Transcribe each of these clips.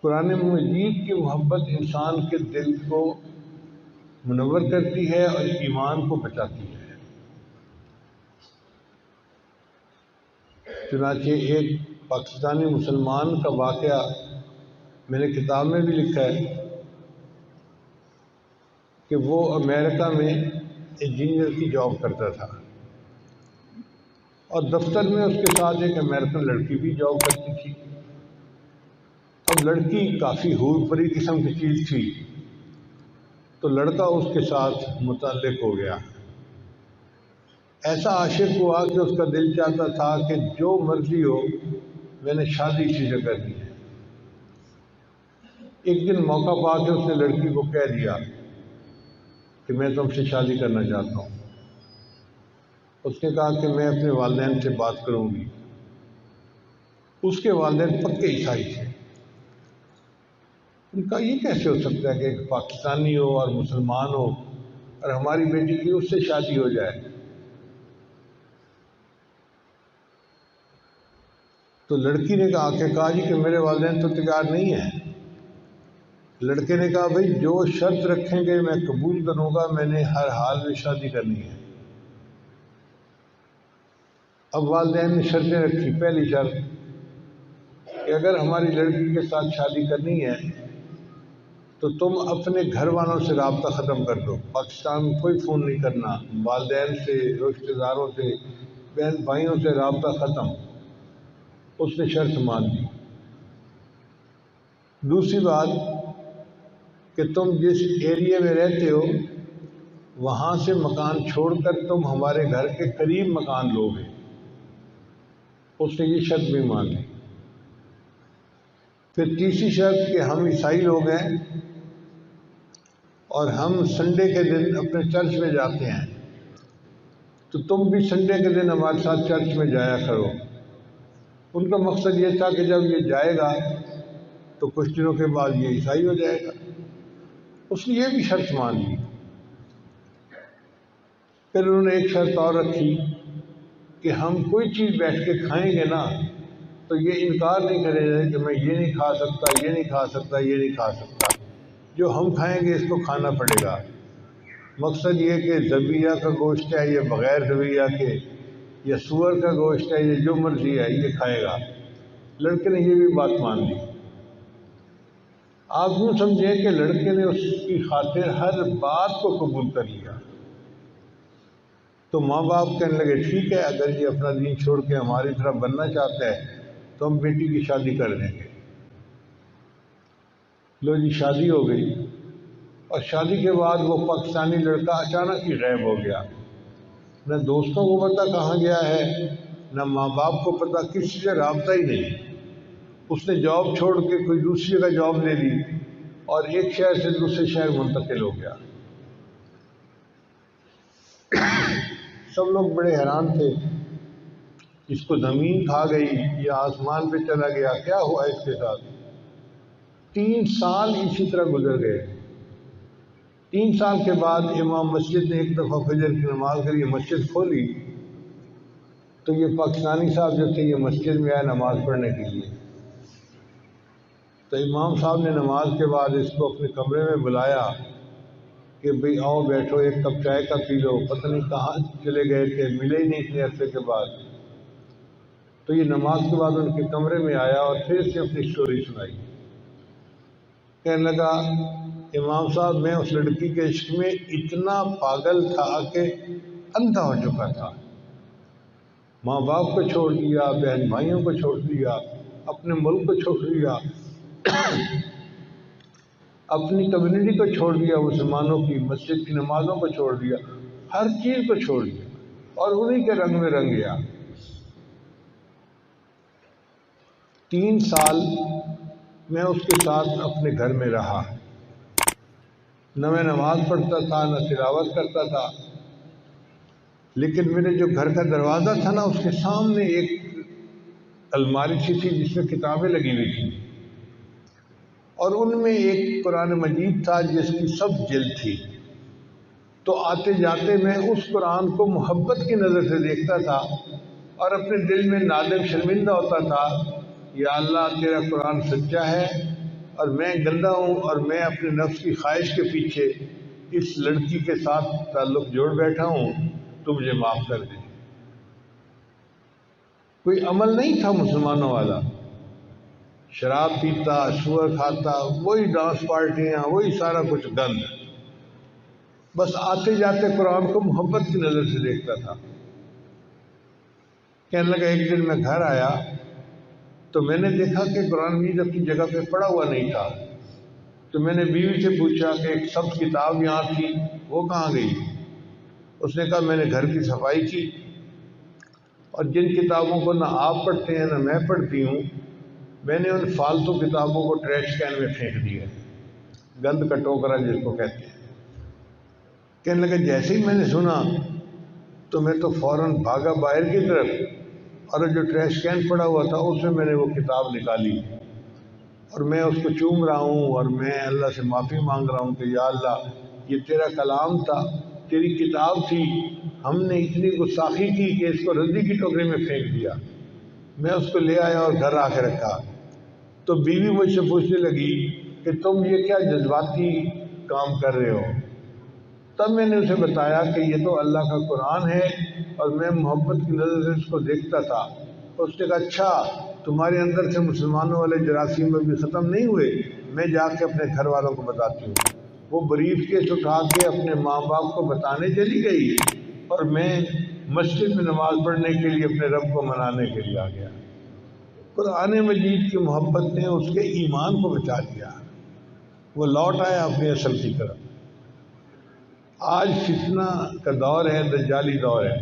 قرآن مجید کی محبت انسان کے دل کو منور کرتی ہے اور ایمان کو بچاتی ہے۔ چنانچہ ایک پاکستانی مسلمان کا واقعہ میں نے کتاب میں بھی لکھا ہے کہ وہ امریکہ میں انجینئر کی جاب کرتا تھا اور دفتر میں اس کے ساتھ ایک امریکن لڑکی بھی جاب کرتی تھی۔ اب لڑکی کافی حور پری قسم کی چیز تھی تو لڑکا اس کے ساتھ متعلق ہو گیا، ایسا عاشق ہوا کہ اس کا دل چاہتا تھا کہ جو مرضی ہو میں نے شادی اسی سے کرنی ہے۔ ایک دن موقع پا کے اس نے لڑکی کو کہہ دیا کہ میں تم سے شادی کرنا چاہتا ہوں۔ اس نے کہا کہ میں اپنے والدین سے بات کروں گی۔ اس کے والدین پکے عیسائی تھے۔ ان کا یہ کیسے ہو سکتا ہے کہ ایک پاکستانی ہو اور مسلمان ہو اور ہماری بیٹی کی اس سے شادی ہو جائے؟ تو لڑکی نے کہا جی کہ میرے والدین تو تیار نہیں ہیں۔ لڑکے نے کہا بھائی جو شرط رکھیں گے میں قبول کروں گا، میں نے ہر حال میں شادی کرنی ہے۔ اب والدین نے شرطیں رکھی۔ پہلی شرط کہ اگر ہماری لڑکی کے ساتھ شادی کرنی ہے تو تم اپنے گھر والوں سے رابطہ ختم کر دو، پاکستان میں کوئی فون نہیں کرنا، والدین سے، رشتہ داروں سے، بہن بھائیوں سے رابطہ ختم۔ اس نے شرط مان لی۔ دوسری بات کہ تم جس ایریے میں رہتے ہو وہاں سے مکان چھوڑ کر تم ہمارے گھر کے قریب مکان لو گے۔ اس نے یہ شرط بھی مان لی۔ پھر تیسری شرط کہ ہم عیسائی لوگ ہیں اور ہم سنڈے کے دن اپنے چرچ میں جاتے ہیں، تو تم بھی سنڈے کے دن ہمارے ساتھ چرچ میں جایا کرو۔ ان کا مقصد یہ تھا کہ جب یہ جائے گا تو کچھ دنوں کے بعد یہ عیسائی ہو جائے گا۔ اس نے یہ بھی شرط مان لی۔ پھر انہوں نے ایک شرط اور رکھی کہ ہم کوئی چیز بیٹھ کے کھائیں گے نا تو یہ انکار نہیں کرے گا کہ میں یہ نہیں کھا سکتا، یہ نہیں کھا سکتا، یہ نہیں کھا سکتا، جو ہم کھائیں گے اس کو کھانا پڑے گا۔ مقصد یہ کہ ذبیحہ کا گوشت ہے یا بغیر ذبیحہ کے، یا سور کا گوشت ہے، یہ جو مرضی ہے یہ کھائے گا۔ لڑکے نے یہ بھی بات مان لی۔ آپ یوں سمجھیں کہ لڑکے نے اس کی خاطر ہر بات کو قبول کر لیا۔ تو ماں باپ کہنے لگے ٹھیک ہے، اگر یہ اپنا دین چھوڑ کے ہماری طرح بننا چاہتا ہے تو ہم بیٹی کی شادی کر دیں گے۔ لو جی شادی ہو گئی، اور شادی کے بعد وہ پاکستانی لڑکا اچانک ہی غائب ہو گیا۔ نہ دوستوں کو پتہ کہاں گیا ہے، نہ ماں باپ کو پتہ، کسی سے رابطہ ہی نہیں۔ اس نے جاب چھوڑ کے کوئی دوسری جگہ جاب لے لی اور ایک شہر سے دوسرے شہر منتقل ہو گیا۔ سب لوگ بڑے حیران تھے، اس کو زمین کھا گئی یا آسمان پہ چلا گیا، کیا ہوا اس کے ساتھ؟ 3 سال اسی طرح گزر گئے۔ 3 سال کے بعد امام مسجد نے ایک دفعہ فجر کی نماز کے لیے مسجد کھولی تو یہ پاکستانی صاحب جو تھے یہ مسجد میں آئے نماز پڑھنے کے لیے۔ تو امام صاحب نے نماز کے بعد اس کو اپنے کمرے میں بلایا کہ بھئی آؤ بیٹھو، ایک کپ چائے کا پی لو۔ پتہ نہیں کہاں چلے گئے تھے، ملے ہی نہیں اتنے عرصے کے بعد۔ تو یہ نماز کے بعد ان کے کمرے میں آیا اور پھر سے اپنی سٹوری سنائی۔ کہنے لگا امام صاحب میں اس لڑکی کے عشق میں اتنا پاگل تھا کہ اندھا ہو چکا تھا۔ ماں باپ کو چھوڑ دیا، بہن بھائیوں کو چھوڑ دیا، اپنے ملک کو چھوڑ دیا، اپنی کمیونٹی کو چھوڑ دیا، مسلمانوں کی مسجد کی نمازوں کو چھوڑ دیا، ہر چیز کو چھوڑ دیا اور انہی کے رنگ میں رنگ گیا۔ 3 سال میں اس کے ساتھ اپنے گھر میں رہا، نہ میں نماز پڑھتا تھا نہ تلاوت کرتا تھا، لیکن میرے جو گھر کا دروازہ تھا نا اس کے سامنے ایک الماری سی تھی جس میں کتابیں لگی ہوئی تھیں، اور ان میں ایک قرآن مجید تھا جس کی سب جلد تھی۔ تو آتے جاتے میں اس قرآن کو محبت کی نظر سے دیکھتا تھا اور اپنے دل میں نادم شرمندہ ہوتا تھا، یا اللہ تیرا قرآن سچا ہے اور میں گندا ہوں اور میں اپنے نفس کی خواہش کے پیچھے اس لڑکی کے ساتھ تعلق جوڑ بیٹھا ہوں، تو مجھے معاف کر دیں۔ کوئی عمل نہیں تھا مسلمانوں والا، شراب پیتا، سور کھاتا، وہی ڈانس پارٹیاں، وہی سارا کچھ گند، بس آتے جاتے قرآن کو محبت کی نظر سے دیکھتا تھا۔ کہنے لگا ایک دن میں گھر آیا تو میں نے دیکھا کہ قرآن مجید اپنی جگہ پہ پڑا ہوا نہیں تھا، تو میں نے بیوی سے پوچھا کہ ایک سبز کتاب یہاں تھی، وہ کہاں گئی؟ اس نے کہا میں نے گھر کی صفائی کی، اور جن کتابوں کو نہ آپ پڑھتے ہیں نہ میں پڑھتی ہوں، میں نے ان فالتو کتابوں کو ٹریش کین میں پھینک دیا، گند کا ٹوکرا جس کو کہتے ہیں۔ کہنے لگا جیسے ہی میں نے سنا تو میں تو فوراً بھاگا باہر کی طرف، اور جو ٹریش کین پڑا ہوا تھا اس میں نے وہ کتاب نکالی، اور میں اس کو چوم رہا ہوں اور میں اللہ سے معافی مانگ رہا ہوں کہ یا اللہ یہ تیرا کلام تھا، تیری کتاب تھی، ہم نے اتنی گستاخی کی کہ اس کو ردی کی ٹوکری میں پھینک دیا۔ میں اس کو لے آیا اور گھر آ کے رکھا، تو بیوی مجھ سے پوچھنے لگی کہ تم یہ کیا جذباتی کام کر رہے ہو؟ تب میں نے اسے بتایا کہ یہ تو اللہ کا قرآن ہے اور میں محبت کی نظر سے اس کو دیکھتا تھا۔ اس نے کہا اچھا تمہارے اندر سے مسلمانوں والے جراثیم بھی ختم نہیں ہوئے؟ میں جا کے اپنے گھر والوں کو بتاتی ہوں۔ وہ بریف کیس اٹھا کے اپنے ماں باپ کو بتانے چلی گئی، اور میں مسجد میں نماز پڑھنے کے لیے اپنے رب کو منانے کے لیے آ گیا۔ قرآن مجید کی محبت نے اس کے ایمان کو بچا دیا، وہ لوٹ آیا اپنی اصل کی طرف۔ آج فتنہ کا دور ہے، دجالی دور ہے،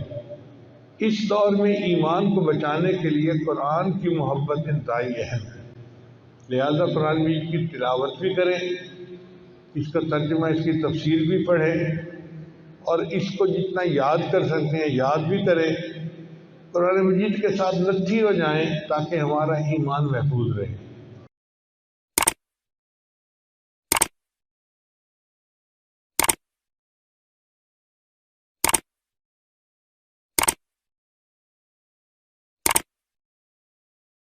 اس دور میں ایمان کو بچانے کے لیے قرآن کی محبت انتہائی اہم ہے۔ لہذا قرآن مجید کی تلاوت بھی کریں، اس کا ترجمہ، اس کی تفسیر بھی پڑھیں، اور اس کو جتنا یاد کر سکتے ہیں یاد بھی کریں، قرآن مجید کے ساتھ لتھی ہو جائیں تاکہ ہمارا ایمان محفوظ رہے۔